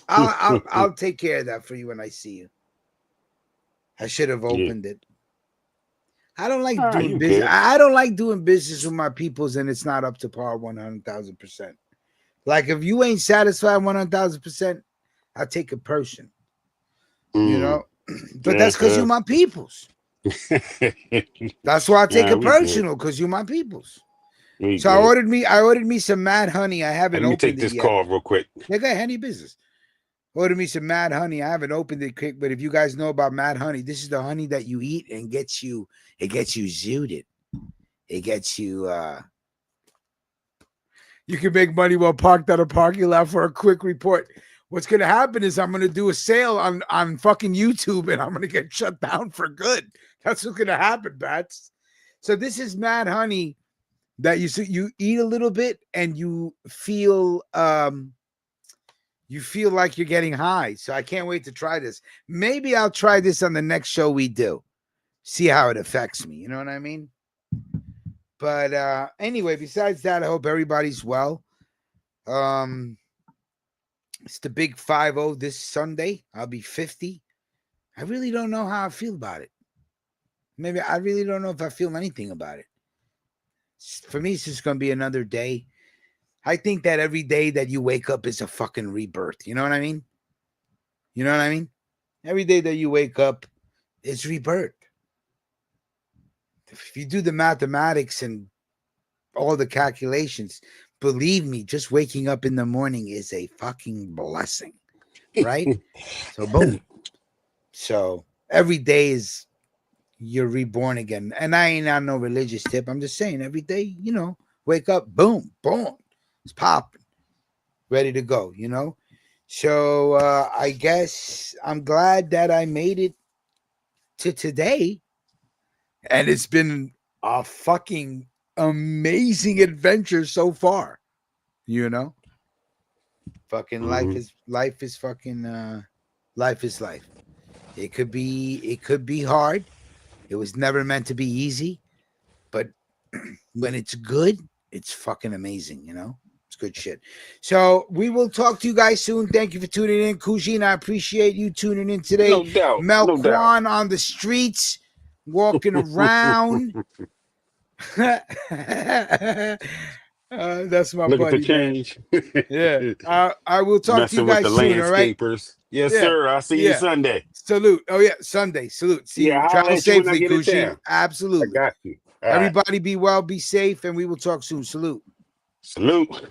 I'll take care of that for you when I see you. I should have Yeah. opened it. I don't like doing You business. good. I don't like doing business with my peoples, and it's not up to par 100,000%. Like if you ain't satisfied 100,000%, I take it personal. But that's because you my peoples. That's why I take it We good. personal, because you my peoples. We So good. I ordered me some Mad Honey. I Let haven't me take opened it this yet. call real quick. They got any business. Ordered me some Mad Honey. I haven't opened it quick, but if you guys know about Mad Honey, this is the honey that you eat and gets you zooted. It gets you you can make money while parked at a parking lot. For a quick report, what's gonna happen is I'm gonna do a sale on fucking YouTube and I'm gonna get shut down for good. That's what's gonna happen, Bats. So this is Mad Honey that you eat a little bit and you feel like you're getting high. So I can't wait to try this. Maybe I'll try this on the next show we do. See how it affects me. You know what I mean? But anyway, besides that, I hope everybody's well. It's the big 50 this Sunday. I'll be 50. I really don't know how I feel about it. Maybe I really don't know if I feel anything about it. For me, it's just going to be another day. I think that every day that you wake up is a fucking rebirth. You know what I mean? You know what I mean? Every day that you wake up is rebirth. If you do the mathematics and all the calculations, believe me, just waking up in the morning is a fucking blessing, right? So boom. So every day is you're reborn again. And I ain't on no religious tip. I'm just saying every day, wake up, boom, boom. It's popping. Ready to go, So I guess I'm glad that I made it to today. And it's been a fucking amazing adventure so far. You know? Fucking life is fucking life is life. It could be hard. It was never meant to be easy, but when it's good, it's fucking amazing, you know? It's good shit. So we will talk to you guys soon. Thank you for tuning in. Kujin, I appreciate you tuning in today. No doubt. Mel No doubt. Kwan on the streets, walking around. That's my Looking for buddy, man. change. Yeah. I will talk Messing to you with guys the soon, all right? landscapers. Yes, Yeah. sir. I'll see you Yeah. Sunday. Salute. Oh, yeah. Sunday. Salute. See Yeah, you. I'll Travel let you when I safely, get in Kujin. town. I Absolutely. got you. All right. Everybody be well, be safe, and we will talk soon. Salute. Salute.